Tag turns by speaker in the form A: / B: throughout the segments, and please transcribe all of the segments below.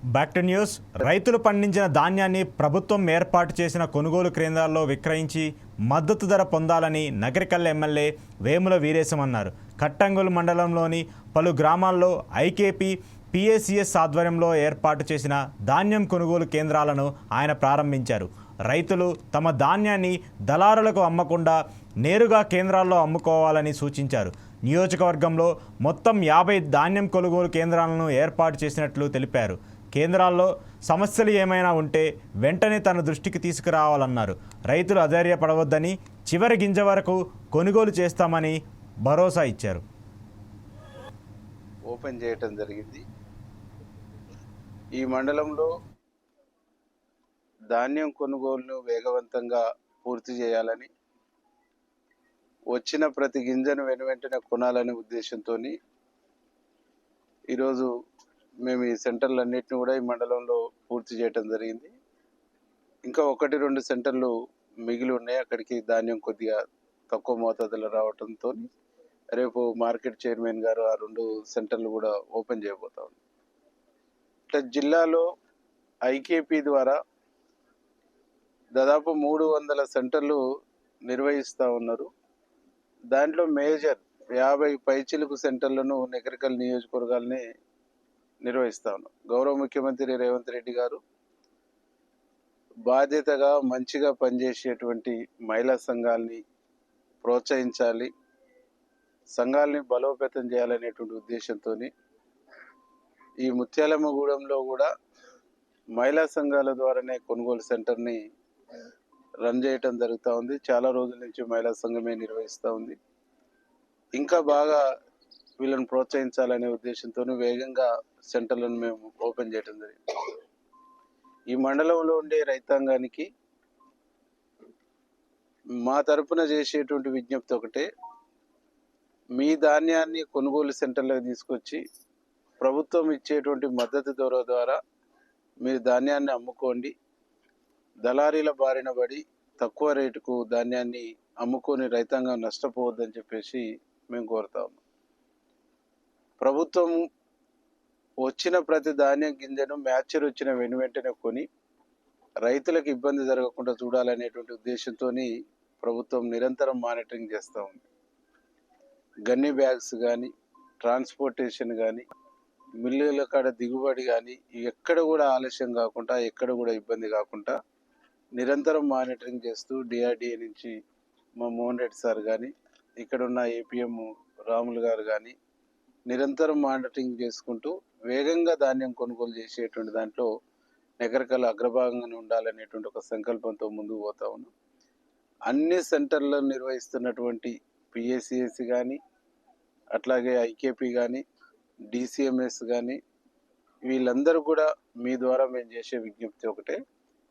A: Back to news. రైతులు పండించిన ధాన్యాన్ని ప్రభుత్వం ఏర్పాటు చేసిన కొనుగోలు కేంద్రాల్లో విక్రయించి మద్దతు ధర పొందాలని నగరికల్ ఎమ్మెల్యే వేముల వీరేశం అన్నారు. కట్టంగూలు మండలంలోని పలు గ్రామాల్లో ఐకేపీ పిఏసిఎస్ ఆధ్వర్యంలో ఏర్పాటు చేసిన ధాన్యం కొనుగోలు కేంద్రాలను ఆయన ప్రారంభించారు. రైతులు తమ ధాన్యాన్ని దళారులకు అమ్మకుండా నేరుగా కేంద్రాల్లో అమ్ముకోవాలని సూచించారు. నియోజకవర్గంలో మొత్తం 50 ధాన్యం కొనుగోలు కేంద్రాలను ఏర్పాటు చేసినట్లు తెలిపారు. కేంద్రాల్లో సమస్యలు ఏమైనా ఉంటే వెంటనే తన దృష్టికి తీసుకురావాలన్నారు. రైతులు అధైర్యపడవద్దని, చివరి గింజ వరకు కొనుగోలు చేస్తామని భరోసా ఇచ్చారు.
B: ఓపెన్ చేయటం జరిగింది. ఈ మండలంలో ధాన్యం కొనుగోలును వేగవంతంగా పూర్తి చేయాలని, వచ్చిన ప్రతి గింజను వెనువెంటనే కొనాలనే ఉద్దేశంతో ఈరోజు మేము ఈ సెంటర్లన్నింటినీ కూడా ఈ మండలంలో పూర్తి చేయటం జరిగింది. ఇంకా 1-2 సెంటర్లు మిగిలి ఉన్నాయి. అక్కడికి ధాన్యం కొద్దిగా తక్కువ మోతాదులో రావడంతో రేపు మార్కెట్ చైర్మన్ గారు ఆ 2 సెంటర్లు కూడా ఓపెన్ చేయబోతా ఉన్నారు. ఇట్లా జిల్లాలో ఐకేపీ ద్వారా దాదాపు 300 సెంటర్లు నిర్వహిస్తూ ఉన్నారు. దాంట్లో మేజర్ 50 పైచిలుకు సెంటర్లను నగరికల్ నియోజకవర్గాల్ని నిర్వహిస్తా ఉన్నాం. గౌరవ ముఖ్యమంత్రి రేవంత్ రెడ్డి గారు బాధ్యతగా మంచిగా పనిచేసేటువంటి మహిళా సంఘాలని ప్రోత్సహించాలి, సంఘాలని బలోపేతం చేయాలనేటువంటి ఉద్దేశంతో ఈ ముత్యాలమ్మగూడెంలో కూడా మహిళా సంఘాల ద్వారానే కొనుగోలు సెంటర్ని రన్ చేయటం జరుగుతూ ఉంది. చాలా రోజుల నుంచి మహిళా సంఘమే నిర్వహిస్తూ ఉంది. ఇంకా బాగా వీళ్ళని ప్రోత్సహించాలనే ఉద్దేశంతో వేగంగా సెంటర్లను మేము ఓపెన్ చేయడం జరిగింది. ఈ మండలంలో ఉండే రైతాంగానికి మా తరపున చేసేటువంటి విజ్ఞప్తి ఒకటే, మీ ధాన్యాన్ని కొనుగోలు సెంటర్లకు తీసుకొచ్చి ప్రభుత్వం ఇచ్చేటువంటి మద్దతు ధర ద్వారా మీరు ధాన్యాన్ని అమ్ముకోండి. దళారీల బారిన పడి తక్కువ రేటుకు ధాన్యాన్ని అమ్ముకొని రైతాంగం నష్టపోవద్దని చెప్పేసి మేము కోరుతా ఉన్నాం. ప్రభుత్వం వచ్చిన ప్రతి ధాన్యం గింజను మ్యాచర్ వచ్చిన వెంటనే కొని రైతులకు ఇబ్బంది జరగకుండా చూడాలనేటువంటి ఉద్దేశంతో ప్రభుత్వం నిరంతరం మానిటరింగ్ చేస్తూ ఉంది. గన్ని బ్యాగ్స్ కానీ, ట్రాన్స్పోర్టేషన్ కానీ, మిల్లుల కాడ దిగుబడి కానీ ఎక్కడ కూడా ఆలస్యం కాకుండా, ఎక్కడ కూడా ఇబ్బంది కాకుండా నిరంతరం మానిటరింగ్ చేస్తూ డిఆర్డిఏ నుంచి మా మోహన్ రెడ్డి సార్ కానీ, ఇక్కడున్న ఏపీఎం రాములు గారు కానీ నిరంతరం మానిటరింగ్ చేసుకుంటూ వేగంగా ధాన్యం కొనుగోలు చేసేటువంటి దాంట్లో నగరికల్ అగ్రభాగంగానే ఉండాలనేటువంటి ఒక సంకల్పంతో ముందుకు పోతా ఉన్నాం. అన్ని సెంటర్లను నిర్వహిస్తున్నటువంటి పిఏసిఎస్ కానీ, అట్లాగే ఐకేపీ కానీ, డిసిఎంఎస్ కానీ వీళ్ళందరూ కూడా మీ ద్వారా మేము చేసే విజ్ఞప్తి ఒకటే,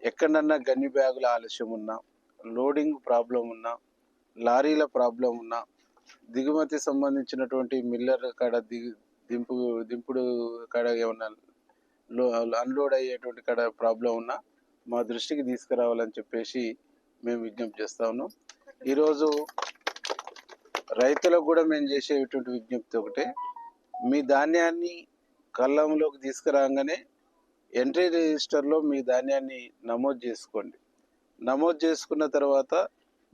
B: ఎక్కడన్నా గన్ని బ్యాగుల ఆలస్యం ఉన్నా, లోడింగ్ ప్రాబ్లం ఉన్నా, లారీల ప్రాబ్లం ఉన్నా, దిగుమతి సంబంధించినటువంటి మిల్లర్ కాడ దింపుడు కాడ ఏమన్నా అన్లోడ్ అయ్యేటువంటి కాడ ప్రాబ్లం ఉన్నా మా దృష్టికి తీసుకురావాలని చెప్పేసి మేము విజ్ఞప్తి చేస్తా ఉన్నాం. ఈరోజు రైతులకు కూడా మేము చేసేటువంటి విజ్ఞప్తి ఒకటే, మీ ధాన్యాన్ని కళ్ళంలోకి తీసుకురాగానే ఎంట్రీ రిజిస్టర్లో మీ ధాన్యాన్ని నమోదు చేసుకోండి. నమోదు చేసుకున్న తర్వాత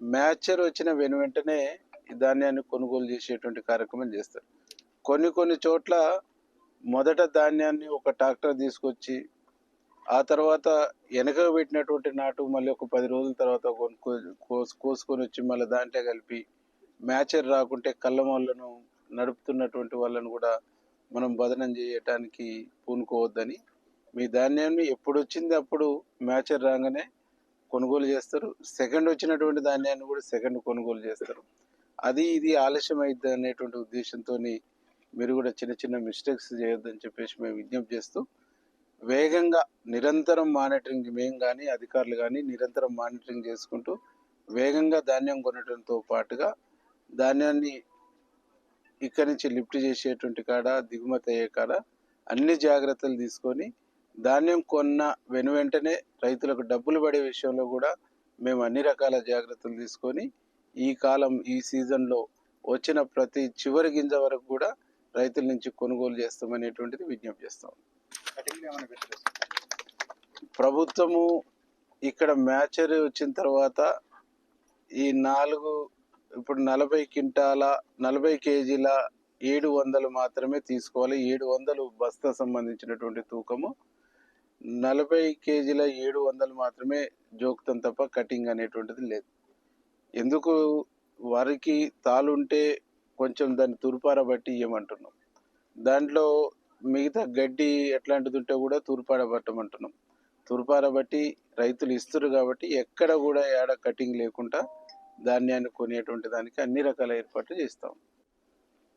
B: మ్యాచర్ వచ్చిన వెంటనే ఈ ధాన్యాన్ని కొనుగోలు చేసేటువంటి కార్యక్రమం చేస్తారు. కొన్ని చోట్ల మొదట ధాన్యాన్ని ఒక ట్రాక్టర్ తీసుకొచ్చి ఆ తర్వాత వెనక పెట్టినటువంటి నాటు మళ్ళీ ఒక 10 రోజుల తర్వాత కోసుకొని వచ్చి మళ్ళీ దాంట్లో కలిపి మ్యాచర్ రాకుంటే కళ్ళం వాళ్ళను నడుపుతున్నటువంటి వాళ్ళను కూడా మనం బదనం చేయటానికి పూనుకోవద్దని, మీ ధాన్యాన్ని ఎప్పుడు వచ్చింది అప్పుడు మ్యాచర్ రాగానే కొనుగోలు చేస్తారు. సెకండ్ వచ్చినటువంటి ధాన్యాన్ని కూడా సెకండ్ కొనుగోలు చేస్తారు. అది ఇది ఆలస్యం అవుతుంది అనేటువంటి ఉద్దేశంతో మీరు కూడా చిన్న మిస్టేక్స్ చేయొద్దని చెప్పేసి మేము విజ్ఞప్తి చేస్తూ వేగంగా నిరంతరం మానిటరింగ్, మేము కానీ అధికారులు కానీ నిరంతరం మానిటరింగ్ చేసుకుంటూ వేగంగా ధాన్యం కొనడంతో పాటుగా ధాన్యాన్ని ఇక్కడి నుంచి లిఫ్ట్ చేసేటువంటి కాడ, దిగుమతి అయ్యే కాడ అన్ని జాగ్రత్తలు తీసుకొని ధాన్యం కొన్న వెంటనే రైతులకు డబ్బులు పడే విషయంలో కూడా మేము అన్ని రకాల జాగ్రత్తలు తీసుకొని ఈ సీజన్లో వచ్చిన ప్రతి చివరి గింజ వరకు కూడా రైతుల నుంచి కొనుగోలు చేస్తామనేటువంటిది విజ్ఞప్తి చేస్తాం. ప్రభుత్వము ఇక్కడ మ్యాచర్ వచ్చిన తర్వాత ఈ ఇప్పుడు 40 క్వింటాల 40 కేజీల 700 మాత్రమే తీసుకోవాలి. 700 బస్తా సంబంధించినటువంటి తూకము 40 కేజీల 700 మాత్రమే జోకుతాం తప్ప కటింగ్ అనేటువంటిది లేదు. ఎందుకు వరికి తాలుంటే కొంచెం దాన్ని తుర్పార బట్టి ఇవ్వమంటున్నాం. దాంట్లో మిగతా గడ్డి ఎట్లాంటిది ఉంటే కూడా తుర్పార పట్టమంటున్నాం. తుర్పార బట్టి రైతులు ఇస్తున్నారు కాబట్టి ఎక్కడ కూడా ఏడ కటింగ్ లేకుండా ధాన్యాన్ని కొనేటువంటి దానికి అన్ని రకాల ఏర్పాట్లు చేస్తాం.